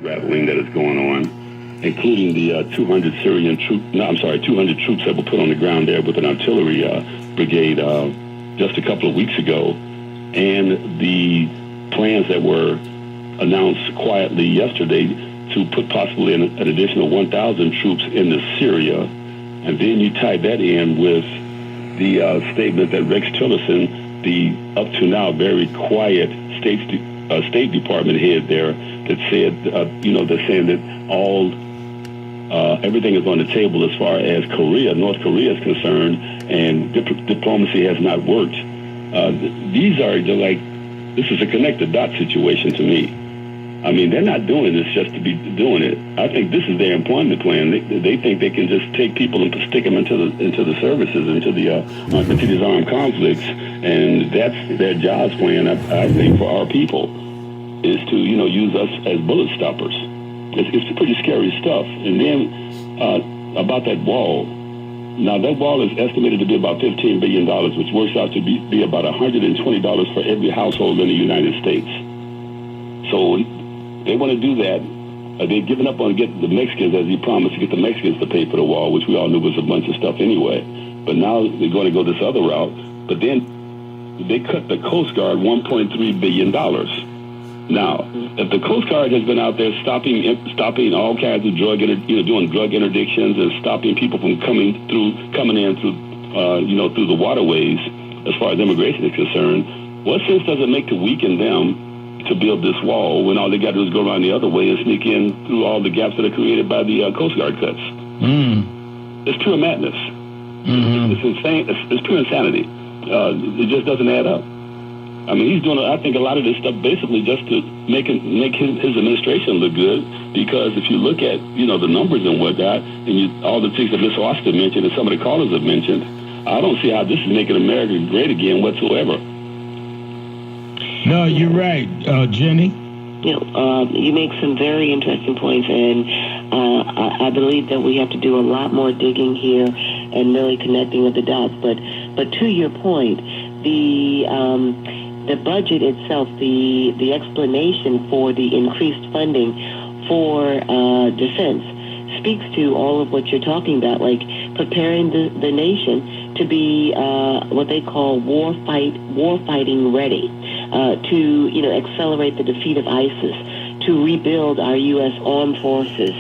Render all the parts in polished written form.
rattling that is going on, including the 200 200 troops that were put on the ground there with an artillery brigade just a couple of weeks ago, and the plans that were announced quietly yesterday to put possibly an additional 1,000 troops into Syria. And then you tie that in with the statement that Rex Tillerson, the up to now very quiet State Department head there, that said, they're saying that everything is on the table as far as North Korea is concerned, and diplomacy has not worked. This is a connected dot situation to me. I mean, they're not doing this just to be doing it. I think this is their employment plan. They think they can just take people and stick them into the services, into these armed conflicts, and that's their jobs plan. I think for our people is to use us as bullet stoppers. It's pretty scary stuff. And then about that wall. Now that wall is estimated to be about $15 billion, which works out to be about $120 for every household in the United States. So they want to do that. They've given up on getting the Mexicans, as he promised, to get the Mexicans to pay for the wall, which we all knew was a bunch of stuff anyway. But now they're going to go this other route. But then they cut the Coast Guard $1.3 billion. Now, if the Coast Guard has been out there stopping all kinds of doing drug interdictions and stopping people from coming in through the waterways, as far as immigration is concerned, what sense does it make to weaken them to build this wall when all they got to do is go around the other way and sneak in through all the gaps that are created by the Coast Guard cuts? It's pure madness. It's insane. It's pure insanity. It just doesn't add up. I mean, he's doing, I think, a lot of this stuff basically just to make his administration look good, because if you look at, the numbers and whatnot, and all the things that Ms. Austin mentioned and some of the callers have mentioned, I don't see how this is making America great again whatsoever. No, you're right, Jenny. You make some very interesting points, and I believe that we have to do a lot more digging here and really connecting of the dots. But to your point, the budget itself, the explanation for the increased funding for defense speaks to all of what you're talking about, like preparing the nation to be what they call war fighting ready, to accelerate the defeat of ISIS, to rebuild our U.S. armed forces,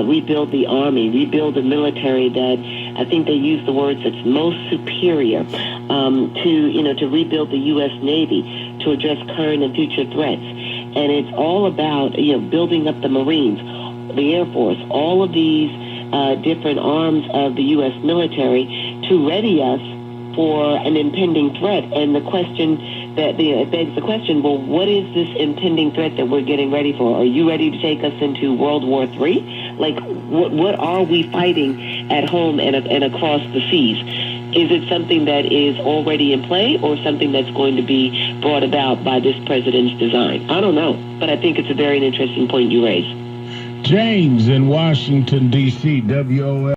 rebuild the Army, rebuild the military that I think they use the words that's most superior, to rebuild the U.S. Navy, to address current and future threats. And it's all about, building up the Marines, the Air Force, all of these different arms of the U.S. military to ready us for an impending threat. And the question it begs the question, well, what is this impending threat that we're getting ready for? Are you ready to take us into World War III? Like, what are we fighting at home and across the seas? Is it something that is already in play, or something that's going to be brought about by this president's design? I don't know, but I think it's a very interesting point you raise. James in Washington, D.C., WOL.